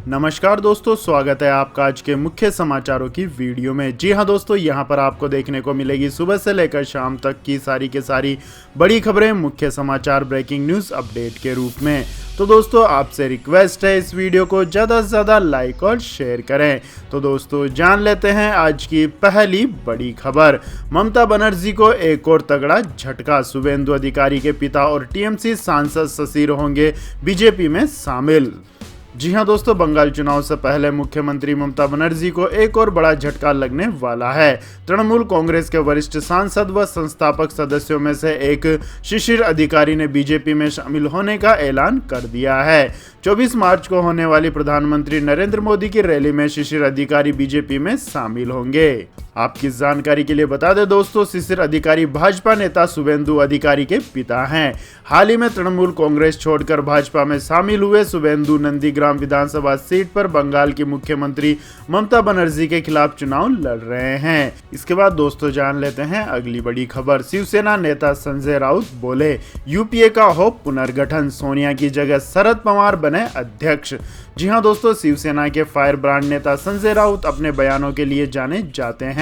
नमस्कार दोस्तों, स्वागत है आपका आज के मुख्य समाचारों की वीडियो में। जी हां दोस्तों, यहां पर आपको देखने को मिलेगी सुबह से लेकर शाम तक की सारी के सारी बड़ी खबरें मुख्य समाचार ब्रेकिंग न्यूज़ अपडेट के रूप में। तो दोस्तों आपसे रिक्वेस्ट है इस वीडियो को ज़्यादा से ज़्यादा लाइक और शेयर करें। तो दोस्तों जान लेते हैं आज की पहली बड़ी खबर। ममता बनर्जी को एक और तगड़ा झटका। शुभेंदु अधिकारी के पिता और टीएमसी सांसद शशिर होंगे बीजेपी में शामिल। जी हां दोस्तों, बंगाल चुनाव से पहले मुख्यमंत्री ममता बनर्जी को एक और बड़ा झटका लगने वाला है। तृणमूल कांग्रेस के वरिष्ठ सांसद व संस्थापक सदस्यों में से एक शिशिर अधिकारी ने बीजेपी में शामिल होने का ऐलान कर दिया है। 24 मार्च को होने वाली प्रधानमंत्री नरेंद्र मोदी की रैली में शिशिर अधिकारी बीजेपी में शामिल होंगे। आपकी जानकारी के लिए बता दें दोस्तों, शिशिर अधिकारी भाजपा नेता शुभेंदु अधिकारी के पिता हैं। हाल ही में तृणमूल कांग्रेस छोड़कर भाजपा में शामिल हुए शुभेंदु नंदीग्राम विधानसभा सीट पर बंगाल की मुख्यमंत्री ममता बनर्जी के खिलाफ चुनाव लड़ रहे हैं। इसके बाद दोस्तों जान लेते हैं अगली बड़ी खबर। शिवसेना नेता संजय राउत बोले, यूपीए का हो पुनर्गठन, सोनिया की जगह शरद पवार बने अध्यक्ष। जी हां दोस्तों, शिवसेना के फायर ब्रांड नेता संजय राउत अपने बयानों के लिए जाने जाते हैं।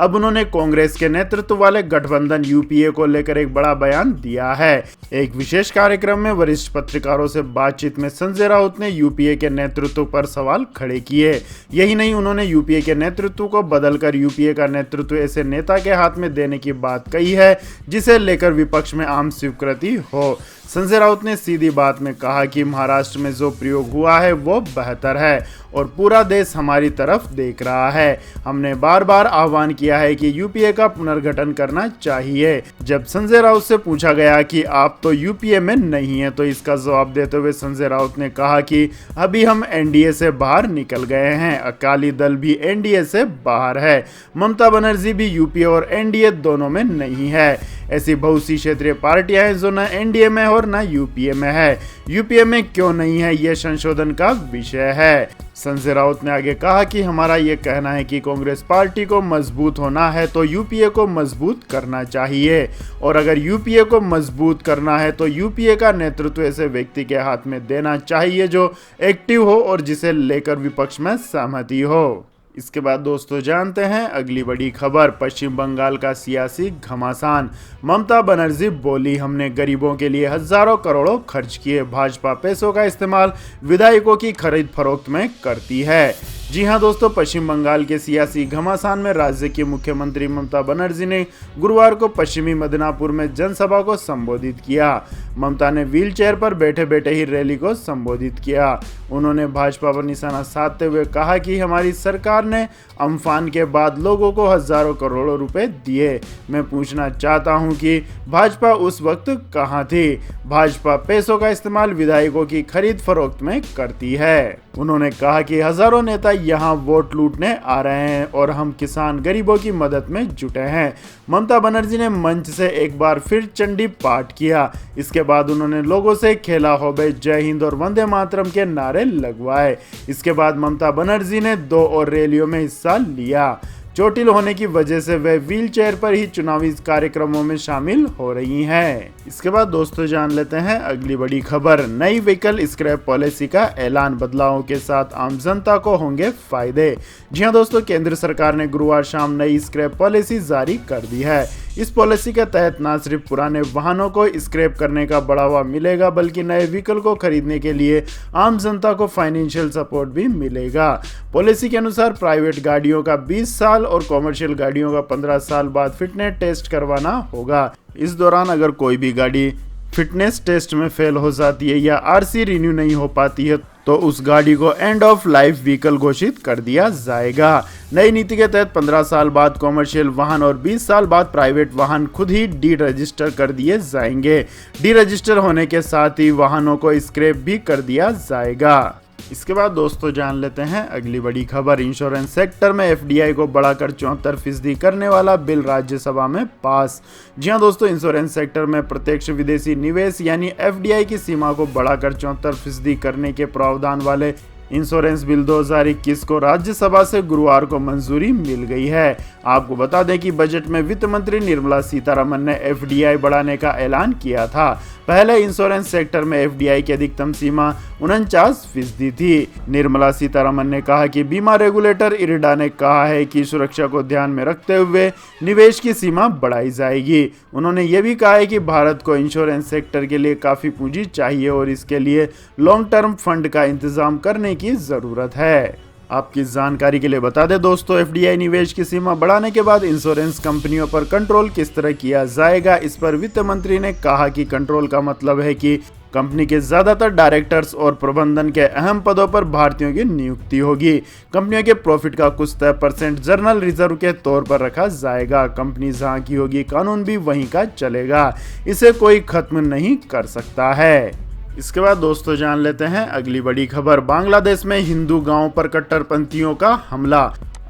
अब उन्होंने कांग्रेस के नेतृत्व वाले गठबंधन यूपीए को लेकर एक बड़ा बयान दिया है। एक विशेष कार्यक्रम में वरिष्ठ पत्रकारों से बातचीत में संजय राउत ने यूपीए के नेतृत्व पर सवाल खड़े किए। यही नहीं, उन्होंने यूपीए के नेतृत्व को बदलकर यूपीए का नेतृत्व ऐसे नेता के हाथ में देने की बात कही है जिसे लेकर विपक्ष में आम स्वीकृति हो। संजय राउत ने सीधी बात में कहा कि महाराष्ट्र में जो प्रयोग हुआ है वो बेहतर है और पूरा देश हमारी तरफ देख रहा है। हमने बार बार आह्वान किया है कि यूपीए का पुनर्गठन करना चाहिए। जब संजय राउत से पूछा गया कि आप तो यूपीए में नहीं है, तो इसका जवाब देते हुए संजय राउत ने कहा कि अभी हम एनडीए से बाहर निकल गए हैं, अकाली दल भी एनडीए से बाहर है, ममता बनर्जी भी यूपीए और एनडीए दोनों में नहीं है। ऐसी बहुत सी क्षेत्रीय पार्टियां हैं जो न एनडीए में और न यूपीए में है। यूपीए में क्यों नहीं है, यह संशोधन का विषय है। संजय राउत ने आगे कहा कि हमारा यह कहना है कि कांग्रेस पार्टी को मजबूत होना है तो यूपीए को मजबूत करना चाहिए, और अगर यूपीए को मजबूत करना है तो यूपीए का नेतृत्व ऐसे व्यक्ति के हाथ में देना चाहिए जो एक्टिव हो और जिसे लेकर विपक्ष में सहमति हो। इसके बाद दोस्तों जानते हैं अगली बड़ी खबर। पश्चिम बंगाल का सियासी घमासान। ममता बनर्जी बोली, हमने गरीबों के लिए हजारों करोड़ों खर्च किए, भाजपा पैसों का इस्तेमाल विधायकों की खरीद फरोख्त में करती है। जी हां दोस्तों, पश्चिम बंगाल के सियासी घमासान में राज्य की मुख्यमंत्री ममता बनर्जी ने गुरुवार को पश्चिमी मिदनापुर में जनसभा को संबोधित किया। ममता ने व्हीलचेयर पर बैठे बैठे ही रैली को संबोधित किया। उन्होंने भाजपा पर निशाना साधते हुए कहा कि हमारी सरकार ने अम्फान के बाद लोगों को हजारों करोड़ों रुपए दिए। मैं पूछना चाहता हूं कि भाजपा उस वक्त कहां थी? भाजपा पैसों का इस्तेमाल विधायकों की खरीद फरोख्त में करती है। उन्होंने कहा कि हजारों नेता यहां वोट लूटने आ रहे हैं और हम किसान गरीबों की मदद में जुटे हैं। ममता बनर्जी ने मंच से एक बार फिर चंडी पाठ किया। इसके बाद उन्होंने लोगों से खेला हो बे जय हिंद और वंदे मातरम के नारे लगवाए। इसके बाद ममता बनर्जी ने 2 और रैलियों में हिस्सा लिया। चोटिल होने की वजह से वे व्हीलचेयर पर ही चुनावी कार्यक्रमों में शामिल हो रही हैं। इसके बाद दोस्तों जान लेते हैं अगली बड़ी खबर। नई व्हीकल स्क्रैप पॉलिसी का ऐलान, बदलावों के साथ आम जनता को होंगे फायदे। जी हां दोस्तों, केंद्र सरकार ने गुरुवार शाम नई स्क्रैप पॉलिसी जारी कर दी है। इस पॉलिसी के तहत न सिर्फ पुराने वाहनों को स्क्रैप करने का बढ़ावा मिलेगा, बल्कि नए व्हीकल को खरीदने के लिए आम जनता को फाइनेंशियल सपोर्ट भी मिलेगा। पॉलिसी के अनुसार प्राइवेट गाड़ियों का 20 साल और कॉमर्शियल गाड़ियों का 15 साल बाद फिटनेस टेस्ट करवाना होगा। इस दौरान अगर कोई भी गाड़ी फिटनेस टेस्ट में फेल हो जाती है या आरसी रिन्यू नहीं हो पाती है तो उस गाड़ी को एंड ऑफ लाइफ व्हीकल घोषित कर दिया जाएगा। नई नीति के तहत 15 साल बाद कॉमर्शियल वाहन और 20 साल बाद प्राइवेट वाहन खुद ही डी रजिस्टर कर दिए जाएंगे। डी रजिस्टर होने के साथ ही वाहनों को स्क्रैप भी कर दिया जाएगा। इसके बाद दोस्तों जान लेते हैं अगली बड़ी खबर। इंश्योरेंस सेक्टर में एफडीआई को बढ़ाकर 74% करने वाला बिल राज्यसभा में पास। जी हां दोस्तों, इंश्योरेंस सेक्टर में प्रत्यक्ष विदेशी निवेश यानी एफडीआई की सीमा को बढ़ाकर 74% करने के प्रावधान वाले इंश्योरेंस बिल 2021 को राज्यसभा से गुरुवार को मंजूरी मिल गई है। आपको बता दें कि बजट में वित्त मंत्री निर्मला सीतारमण ने एफडीआई बढ़ाने का ऐलान किया था। पहले इंश्योरेंस सेक्टर में एफडीआई की अधिकतम सीमा 49% थी। निर्मला सीतारमन ने कहा कि बीमा रेगुलेटर इरडा ने कहा है कि सुरक्षा को ध्यान में रखते हुए निवेश की सीमा बढ़ाई जाएगी। उन्होंने ये भी कहा है कि भारत को इंश्योरेंस सेक्टर के लिए काफी पूंजी चाहिए और इसके लिए लॉन्ग टर्म फंड का इंतजाम करने की जरूरत है। आपकी जानकारी के लिए बता दें दोस्तों, एफडीआई निवेश की सीमा बढ़ाने के बाद इंश्योरेंस कंपनियों पर कंट्रोल किस तरह किया जाएगा, इस पर वित्त मंत्री ने कहा कि कंट्रोल का मतलब है कि कंपनी के ज्यादातर डायरेक्टर्स और प्रबंधन के अहम पदों पर भारतीयों की नियुक्ति होगी। कंपनियों के प्रॉफिट का कुछ तय % जर्नल रिजर्व के तौर पर रखा जाएगा। कंपनी जहां की होगी कानून भी वहीं का चलेगा, इसे कोई खत्म नहीं कर सकता है। इसके बाद दोस्तों जान लेते हैं अगली बड़ी खबर। बांग्लादेश में हिंदू गांव पर कट्टरपंथियों का हमला,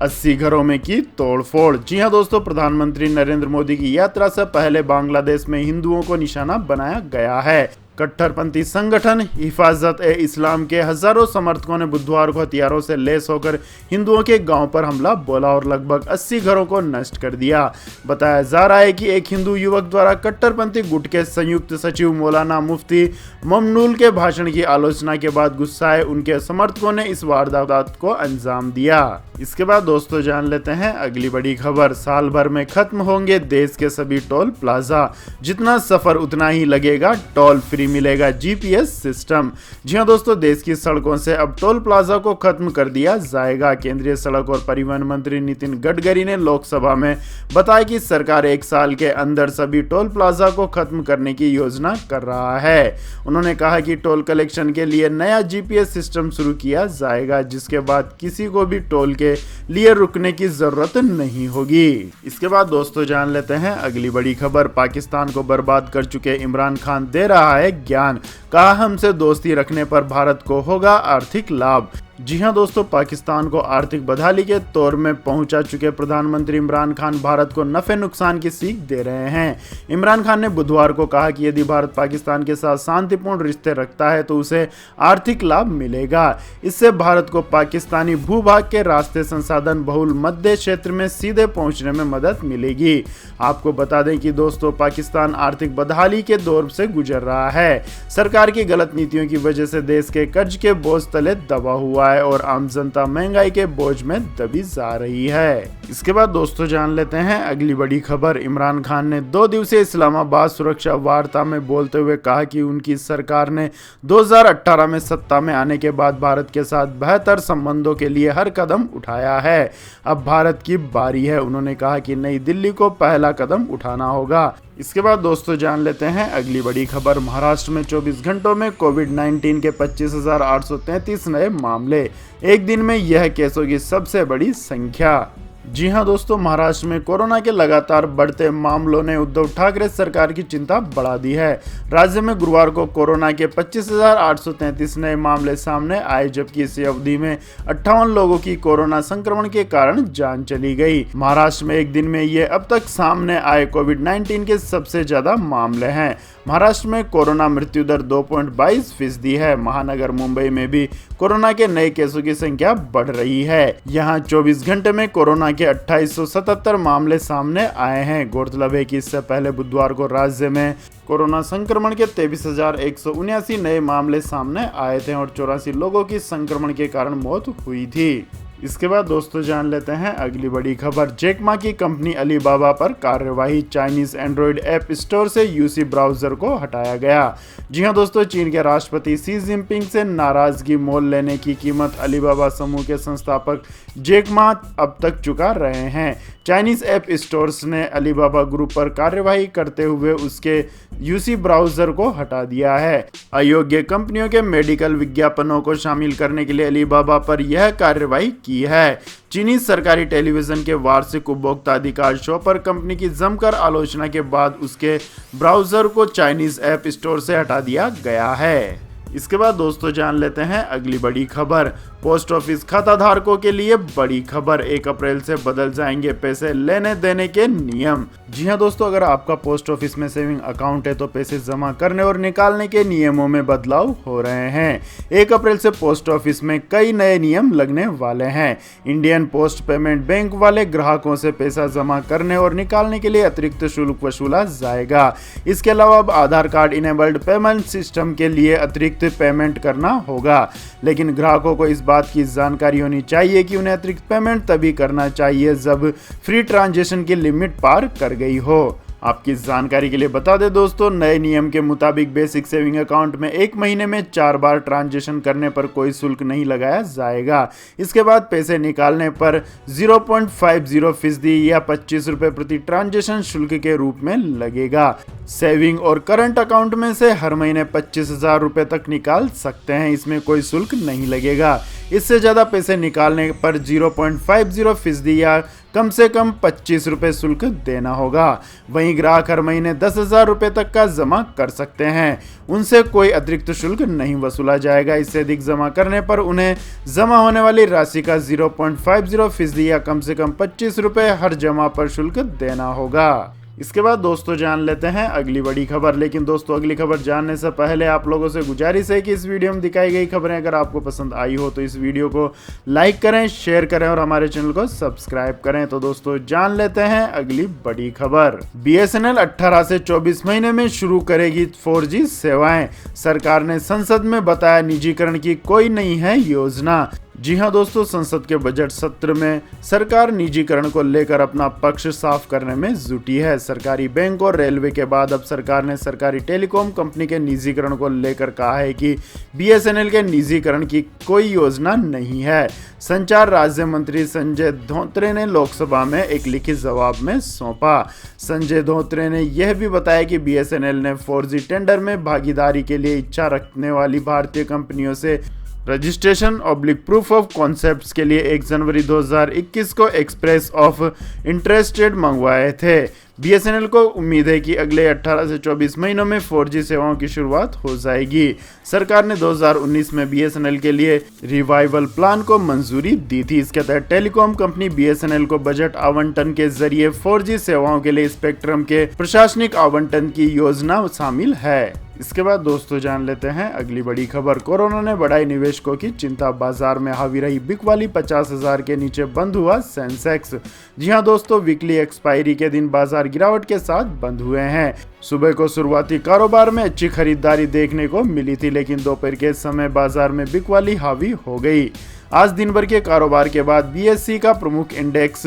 80 घरों में की तोड़फोड़। जी हां दोस्तों, प्रधानमंत्री नरेंद्र मोदी की यात्रा से पहले बांग्लादेश में हिंदुओं को निशाना बनाया गया है। कट्टरपंथी संगठन हिफाजत-ए-इस्लाम के हजारों समर्थकों ने बुधवार को हथियारों से लैस होकर हिंदुओं के गांव पर हमला बोला और लगभग 80 घरों को नष्ट कर दिया। बताया जा रहा है कि एक हिंदू युवक द्वारा कट्टरपंथी गुट के संयुक्त सचिव मौलाना मुफ्ती ममनूल के भाषण की आलोचना के बाद गुस्साए उनके समर्थकों ने इस वारदात को अंजाम दिया। इसके बाद दोस्तों जान लेते हैं अगली बड़ी खबर। साल भर में खत्म होंगे देश के सभी टोल प्लाजा, जितना सफर उतना ही लगेगा, टोल फ्री मिलेगा जीपीएस सिस्टम। जी हां दोस्तों, देश की सड़कों से अब टोल प्लाजा को खत्म कर दिया जाएगा। केंद्रीय सड़क और परिवहन मंत्री नितिन गडकरी ने लोकसभा में बताया कि सरकार 1 साल के अंदर सभी टोल प्लाजा को खत्म करने की योजना कर रहा है। उन्होंने कहा कि टोल कलेक्शन के लिए नया जीपीएस सिस्टम शुरू किया जाएगा, जिसके बाद किसी को भी टोल के लिए रुकने की जरूरत नहीं होगी। इसके बाद दोस्तों जान लेते हैं अगली बड़ी खबर। पाकिस्तान को बर्बाद कर चुके इमरान खान दे रहा है ज्ञान, कहा हमसे दोस्ती रखने पर भारत को होगा आर्थिक लाभ। जी हां दोस्तों, पाकिस्तान को आर्थिक बदहाली के तौर में पहुंचा चुके प्रधानमंत्री इमरान खान भारत को नफे नुकसान की सीख दे रहे हैं। इमरान खान ने बुधवार को कहा कि यदि भारत पाकिस्तान के साथ शांतिपूर्ण रिश्ते रखता है तो उसे आर्थिक लाभ मिलेगा। इससे भारत को पाकिस्तानी भूभाग के रास्ते संसाधन बहुल मध्य क्षेत्र में सीधे पहुंचने में मदद मिलेगी। आपको बता दें कि दोस्तों, पाकिस्तान आर्थिक बदहाली के दौर से गुजर रहा है। सरकार की गलत नीतियों की वजह से देश के कर्ज के बोझ तले दबा हुआ है और आम जनता महंगाई के बोझ में दबी जा रही है। इसके बाद दोस्तों जान लेते हैं अगली बड़ी खबर। इमरान खान ने 2 दिवसीय इस्लामाबाद सुरक्षा वार्ता में बोलते हुए कहा कि उनकी सरकार ने 2018 में सत्ता में आने के बाद भारत के साथ बेहतर संबंधों के लिए हर कदम उठाया है। अब भारत की बारी है। उन्होंने कहा कि नई दिल्ली को पहला कदम उठाना होगा। इसके बाद दोस्तों जान लेते हैं अगली बड़ी खबर। महाराष्ट्र में 24 घंटों में कोविड-19 के 25,833 नए मामले, एक दिन में यह केसों की सबसे बड़ी संख्या। जी हां दोस्तों, महाराष्ट्र में कोरोना के लगातार बढ़ते मामलों ने उद्धव ठाकरे सरकार की चिंता बढ़ा दी है। राज्य में गुरुवार को कोरोना के 25,833 नए मामले सामने आए, जबकि इसी अवधि में 58 लोगों की कोरोना संक्रमण के कारण जान चली गई। महाराष्ट्र में एक दिन में ये अब तक सामने आए कोविड-19 के सबसे ज्यादा मामले हैं। महाराष्ट्र में कोरोना मृत्यु दर 2.22% है। महानगर मुंबई में भी कोरोना के नए केसों की संख्या बढ़ रही है। यहाँ 24 घंटे में कोरोना के 2877 मामले सामने आए हैं। गौरतलब है कि इससे पहले बुधवार को राज्य में कोरोना संक्रमण के 23,179 नए मामले सामने आए थे और 84 लोगों की संक्रमण के कारण मौत हुई थी। इसके बाद दोस्तों जान लेते हैं अगली बड़ी खबर। जैक मा की कंपनी अलीबाबा पर कार्रवाई, चाइनीज एंड्रॉइड ऐप स्टोर से यूसी ब्राउजर को हटाया गया। जी हां दोस्तों, चीन के राष्ट्रपति शी जिनपिंग से नाराजगी मोल लेने की कीमत अलीबाबा समूह के संस्थापक जैक मा अब तक चुका रहे हैं। चाइनीज ऐप स्टोर्स ने अलीबाबा ग्रुप पर कार्रवाई करते हुए उसके यूसी ब्राउजर को हटा दिया है। अयोग्य कंपनियों के मेडिकल विज्ञापनों को शामिल करने के लिए अलीबाबा पर यह कार्रवाई की है। चीनी सरकारी टेलीविजन के वार्षिक उपभोक्ता अधिकार शो पर कंपनी की जमकर आलोचना के बाद उसके ब्राउजर को चाइनीज ऐप स्टोर से हटा दिया गया है। इसके बाद दोस्तों जान लेते हैं अगली बड़ी खबर। पोस्ट ऑफिस खाता धारकों के लिए बड़ी खबर, 1 अप्रैल से बदल जाएंगे पैसे लेने देने के नियम। जी हां दोस्तों, अगर आपका पोस्ट ऑफिस में सेविंग अकाउंट है तो पैसे जमा करने और निकालने के नियमों में बदलाव हो रहे हैं। 1 अप्रैल से पोस्ट ऑफिस में कई नए नियम लगने वाले हैं। इंडियन पोस्ट पेमेंट बैंक वाले ग्राहकों से पैसा जमा करने और निकालने के लिए अतिरिक्त शुल्क वसूला जाएगा। इसके अलावा अब आधार कार्ड इनेबल्ड पेमेंट सिस्टम के लिए अतिरिक्त अतिरिक्त पेमेंट करना होगा। लेकिन ग्राहकों को इस बात की जानकारी होनी चाहिए कि उन्हें अतिरिक्त पेमेंट तभी करना चाहिए जब फ्री ट्रांजैक्शन की लिमिट पार कर गई हो। आपकी जानकारी के लिए बता दें दोस्तों, नए नियम के मुताबिक बेसिक सेविंग अकाउंट में 1 महीने में 4 बार ट्रांजैक्शन करने पर कोई शुल्क नहीं लगाया जाएगा। इसके बाद पैसे निकालने पर 0.50% या 25 रुपए प्रति ट्रांजैक्शन शुल्क के रूप में लगेगा। सेविंग और करंट अकाउंट में से हर महीने 25,000 रुपए तक निकाल सकते हैं, इसमें कोई शुल्क नहीं लगेगा। इससे ज्यादा पैसे निकालने पर 0.50% या कम से कम 25 रुपए शुल्क देना होगा। वहीं ग्राहक हर महीने 10,000 रुपए तक का जमा कर सकते हैं, उनसे कोई अतिरिक्त शुल्क नहीं वसूला जाएगा। इससे अधिक जमा करने पर उन्हें जमा होने वाली राशि का 0.50% या कम से कम 25 रुपए हर जमा पर शुल्क देना होगा। इसके बाद दोस्तों जान लेते हैं अगली बड़ी खबर। लेकिन दोस्तों अगली खबर जानने से पहले आप लोगों से गुजारिश है कि इस वीडियो में दिखाई गई खबरें अगर आपको पसंद आई हो तो इस वीडियो को लाइक करें, शेयर करें और हमारे चैनल को सब्सक्राइब करें। तो दोस्तों जान लेते हैं अगली बड़ी खबर। BSNL 18 से 24 महीने में शुरू करेगी 4G सेवाएं। सरकार ने संसद में बताया निजीकरण की कोई नहीं है योजना। जी हां दोस्तों, संसद के बजट सत्र में सरकार निजीकरण को लेकर अपना पक्ष साफ करने में जुटी है। सरकारी बैंक और रेलवे के बाद अब सरकार ने सरकारी टेलीकॉम कंपनी के निजीकरण को लेकर कहा है कि BSNL के निजीकरण की कोई योजना नहीं है। संचार राज्य मंत्री संजय धोत्रे ने लोकसभा में एक लिखित जवाब में सौंपा। संजय धोत्रे ने यह भी बताया कि BSNL ने 4G टेंडर में भागीदारी के लिए इच्छा रखने वाली भारतीय कंपनियों से रजिस्ट्रेशन प्रूफ ऑफ कॉन्सेप्ट्स के लिए 1 जनवरी 2021 को एक्सप्रेस ऑफ इंटरेस्टेड मंगवाए थे। BSNL को उम्मीद है कि अगले 18 से 24 महीनों में 4G सेवाओं की शुरुआत हो जाएगी। सरकार ने 2019 में BSNL के लिए रिवाइवल प्लान को मंजूरी दी थी। इसके तहत टेलीकॉम कंपनी BSNL को बजट आवंटन के जरिए 4G सेवाओं के लिए स्पेक्ट्रम के प्रशासनिक आवंटन की योजना शामिल है। इसके बाद दोस्तों जान लेते हैं अगली बड़ी खबर। कोरोना ने बढ़ाई निवेशकों की चिंता, बाजार में हावी रही बिक वाली 50,000 के नीचे बंद हुआ सेंसेक्स। जी हां दोस्तों, वीकली एक्सपायरी के दिन बाजार गिरावट के साथ बंद हुए हैं। सुबह को शुरुआती कारोबार में अच्छी खरीदारी देखने को मिली थी, लेकिन दोपहर के समय बाजार में बिक वाली हावी हो गई। आज दिन भर के कारोबार के बाद BSE का प्रमुख इंडेक्स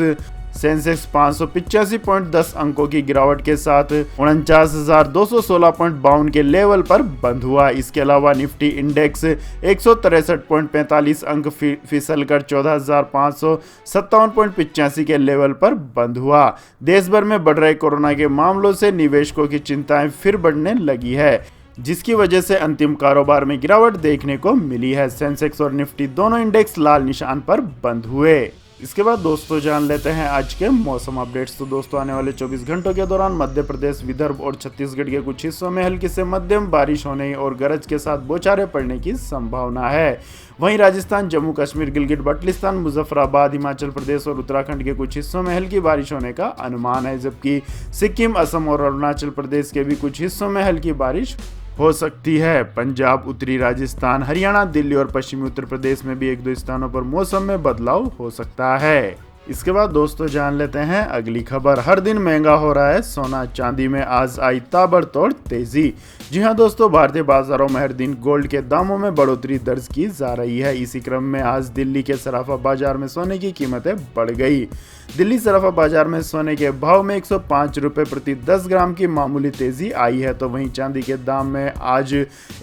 सेंसेक्स 585.10 अंकों की गिरावट के साथ 49,216.52 के लेवल पर बंद हुआ। इसके अलावा निफ्टी इंडेक्स 163.45 अंक फिसलकर 14,557.85 के लेवल पर बंद हुआ। देश भर में बढ़ रहे कोरोना के मामलों से निवेशकों की चिंताएं फिर बढ़ने लगी है, जिसकी वजह से अंतिम कारोबार में गिरावट देखने को मिली है। सेंसेक्स और निफ्टी दोनों इंडेक्स लाल निशान पर बंद हुए। इसके बाद दोस्तों जान लेते हैं आज के मौसम अपडेट्स। तो दोस्तों आने वाले 24 घंटों के दौरान मध्य प्रदेश, विदर्भ और छत्तीसगढ़ के कुछ हिस्सों में हल्की से मध्यम बारिश होने और गरज के साथ बौछारें पड़ने की संभावना है। वहीं राजस्थान, जम्मू कश्मीर, गिलगित बल्टिस्तान, मुजफ्फराबाद, हिमाचल प्रदेश और उत्तराखंड के कुछ हिस्सों में हल्की बारिश होने का अनुमान है, जबकि सिक्किम, असम और अरुणाचल प्रदेश के भी कुछ हिस्सों में हल्की बारिश हो सकती है। पंजाब, उत्तरी राजस्थान, हरियाणा, दिल्ली और पश्चिमी उत्तर प्रदेश में भी 1-2 स्थानों पर मौसम में बदलाव हो सकता है। इसके बाद दोस्तों जान लेते हैं अगली खबर। हर दिन महंगा हो रहा है सोना, चांदी में आज आई ताबड़तोड़ तेजी। जी हां दोस्तों, भारतीय बाजारों में हर दिन गोल्ड के दामों में बढ़ोतरी दर्ज की जा रही है। इसी क्रम में आज दिल्ली के सराफा बाजार में सोने की कीमतें बढ़ गई। दिल्ली सराफा बाजार में सोने के भाव में 105 रुपए प्रति 10 ग्राम की मामूली तेजी आई है, तो वहीं चांदी के दाम में आज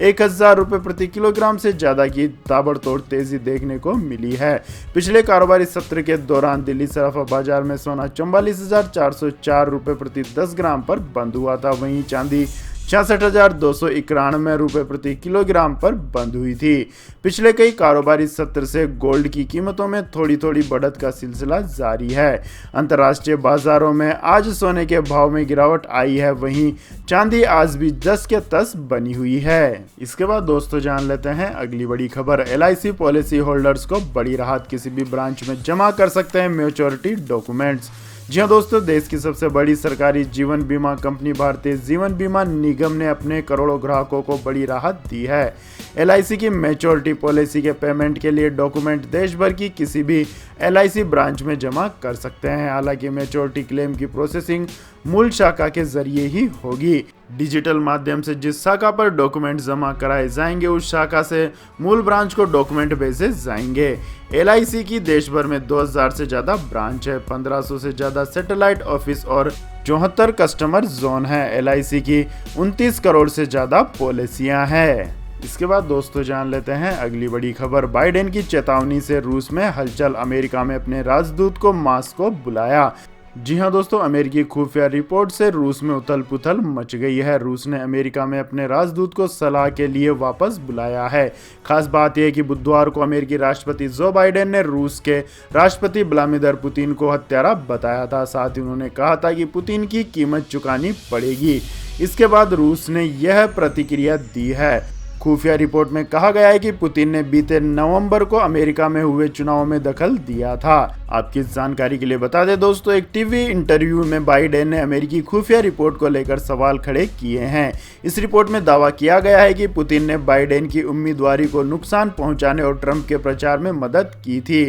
1,000 रुपए प्रति किलोग्राम से ज्यादा की ताबड़तोड़ तेजी देखने को मिली है। पिछले कारोबारी सत्र के दौरान दिल्ली सराफा बाजार में सोना 44,404 रुपए प्रति 10 ग्राम पर बंद हुआ था। वहीं चांदी 66,291 रुपए प्रति किलोग्राम पर बंद हुई थी। पिछले कई कारोबारी सत्र से गोल्ड की कीमतों में थोड़ी थोड़ी बढ़त का सिलसिला जारी है। अंतर्राष्ट्रीय बाजारों में आज सोने के भाव में गिरावट आई है, वहीं चांदी आज भी 10 के 10 बनी हुई है। इसके बाद दोस्तों जान लेते हैं अगली बड़ी खबर। LIC पॉलिसी होल्डर्स को बड़ी राहत, किसी भी ब्रांच में जमा कर सकते हैं मैच्योरिटी डॉक्यूमेंट्स। जी हाँ दोस्तों, देश की सबसे बड़ी सरकारी जीवन बीमा कंपनी भारतीय जीवन बीमा निगम ने अपने करोड़ों ग्राहकों को बड़ी राहत दी है। LIC की मैच्योरिटी पॉलिसी के पेमेंट के लिए डॉक्यूमेंट देश भर की किसी भी LIC ब्रांच में जमा कर सकते हैं। हालांकि मैच्योरिटी क्लेम की प्रोसेसिंग मूल शाखा के जरिए ही होगी। डिजिटल माध्यम से जिस शाखा पर डॉक्यूमेंट जमा कराए जाएंगे उस शाखा से मूल ब्रांच को डॉक्यूमेंट भेजे जाएंगे। LIC की देश भर में 2000 से ज्यादा ब्रांच है, 1500 से ज्यादा सैटेलाइट ऑफिस और 74 कस्टमर जोन है। LIC की 29 करोड़ से ज्यादा पॉलिसियां हैं। इसके बाद दोस्तों जान लेते हैं अगली बड़ी खबर। बाइडेन की चेतावनी से रूस में हलचल, अमेरिका में अपने राजदूत को मॉस्को बुलाया। जी हां दोस्तों, अमेरिकी खुफिया रिपोर्ट से रूस में उथल पुथल मच गई है। रूस ने अमेरिका में अपने राजदूत को सलाह के लिए वापस बुलाया है। खास बात यह है कि बुधवार को अमेरिकी राष्ट्रपति जो बाइडेन ने रूस के राष्ट्रपति व्लादिमीर पुतिन को हत्यारा बताया था। साथ ही उन्होंने कहा था कि पुतिन की कीमत चुकानी पड़ेगी। इसके बाद रूस ने यह प्रतिक्रिया दी है। खुफिया रिपोर्ट में कहा गया है कि पुतिन ने बीते नवंबर को अमेरिका में हुए चुनाव में दखल दिया था। आपकी इस जानकारी के लिए बता दें दोस्तों, एक टीवी इंटरव्यू में बाइडेन ने अमेरिकी खुफिया रिपोर्ट को लेकर सवाल खड़े किए हैं। इस रिपोर्ट में दावा किया गया है कि पुतिन ने बाइडेन की उम्मीदवारी को नुकसान पहुंचाने और ट्रंप के प्रचार में मदद की थी।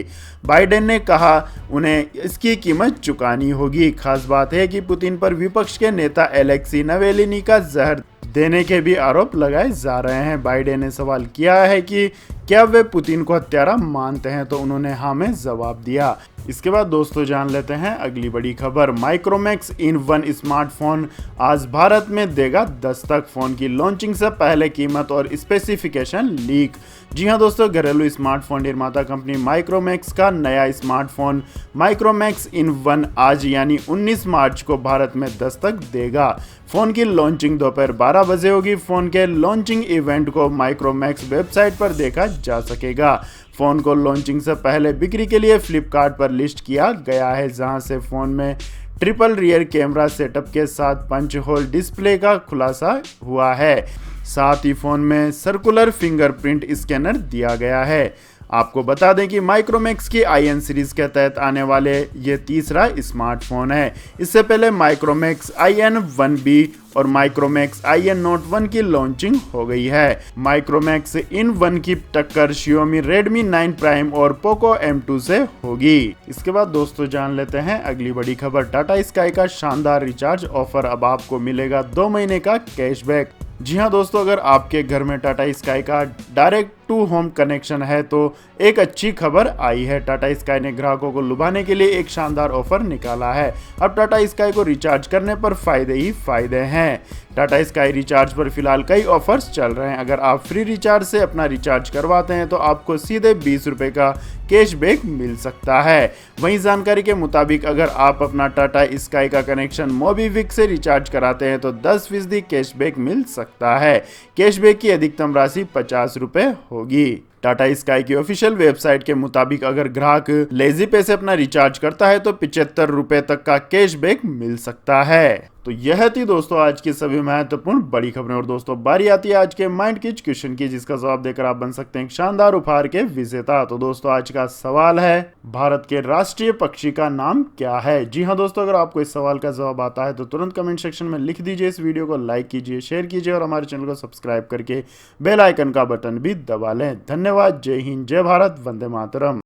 बाइडेन ने कहा उन्हें इसकी कीमत चुकानी होगी। खास बात है कि पुतिन पर विपक्ष के नेता एलेक्सी नावेलिनी का जहर देने के भी आरोप लगाए जा रहे हैं। बाइडेन ने सवाल किया है कि क्या वे पुतिन को हत्यारा मानते हैं, तो उन्होंने हाँ में जवाब दिया। इसके बाद दोस्तों जान लेते हैं अगली बड़ी खबर। माइक्रोमैक्स इन वन स्मार्टफोन आज भारत में देगा दस्तक। फोन की लॉन्चिंग से पहले कीमत और स्पेसिफिकेशन लीक। जी हां दोस्तों, घरेलू स्मार्टफोन निर्माता कंपनी माइक्रोमैक्स का नया स्मार्टफोन माइक्रोमैक्स इन वन आज यानी 19 मार्च को भारत में दस्तक देगा। फोन की लॉन्चिंग दोपहर 12 बजे होगी। फोन के लॉन्चिंग इवेंट को माइक्रोमैक्स वेबसाइट पर देखा जा सकेगा। फोन को लॉन्चिंग से पहले बिक्री के लिए फ्लिपकार्ट पर लिस्ट किया गया है, जहां से फोन में ट्रिपल रियर कैमरा सेटअप के साथ पंच होल डिस्प्ले का खुलासा हुआ है। साथ ही फोन में सर्कुलर फिंगरप्रिंट स्कैनर दिया गया है। आपको बता दें कि माइक्रोमैक्स की IN सीरीज के तहत आने वाले ये तीसरा स्मार्टफोन है। इससे पहले माइक्रोमैक्स IN 1B और माइक्रोमैक्स IN Note 1 की लॉन्चिंग हो गई है। माइक्रोमैक्स इन 1 की टक्कर Xiaomi Redmi 9 Prime और Poco M2 से होगी। इसके बाद दोस्तों जान लेते हैं अगली बड़ी खबर। टाटा स्काई का शानदार रिचार्ज ऑफर, अब आपको मिलेगा 2 महीने का कैशबैक। जी हाँ दोस्तों, अगर आपके घर में टाटा स्काई का डायरेक्ट टू होम कनेक्शन है तो एक अच्छी खबर आई है। टाटा स्काई ने ग्राहकों को लुभाने के लिए एक शानदार ऑफर निकाला है। अब टाटा स्काई को रिचार्ज करने पर फायदे ही फायदे हैं। टाटा स्काई रिचार्ज पर फिलहाल कई ऑफर्स चल रहे हैं। अगर आप फ्री रिचार्ज से अपना रिचार्ज करवाते हैं तो आपको सीधे 20 रुपए का कैशबैक मिल सकता है। वहीं जानकारी के मुताबिक अगर आप अपना टाटा स्काई का कनेक्शन मोबीक्विक से रिचार्ज कराते हैं तो 10% कैशबैक मिल सकता है। कैशबैक की अधिकतम राशि 50 रुपए होगी। टाटा स्काई की ऑफिशियल वेबसाइट के मुताबिक अगर ग्राहक लेजी पे से अपना रिचार्ज करता है तो 75 रुपए तक का कैशबैक मिल सकता है। तो यह थी दोस्तों आज की सभी महत्वपूर्ण बड़ी खबरें। और दोस्तों बारी आती है आज के माइंड किज क्वेश्चन की, जिसका जवाब देकर आप बन सकते हैं शानदार उपहार के विजेता। तो दोस्तों आज का सवाल है, भारत के राष्ट्रीय पक्षी का नाम क्या है? जी हाँ दोस्तों, अगर आपको इस सवाल का जवाब आता है तो तुरंत कमेंट सेक्शन में लिख दीजिए। इस वीडियो को लाइक कीजिए, शेयर कीजिए और हमारे चैनल को सब्सक्राइब करके बेल आइकन का बटन भी दबा लें। धन्यवाद। जय हिंद, जय भारत, वंदे मातरम।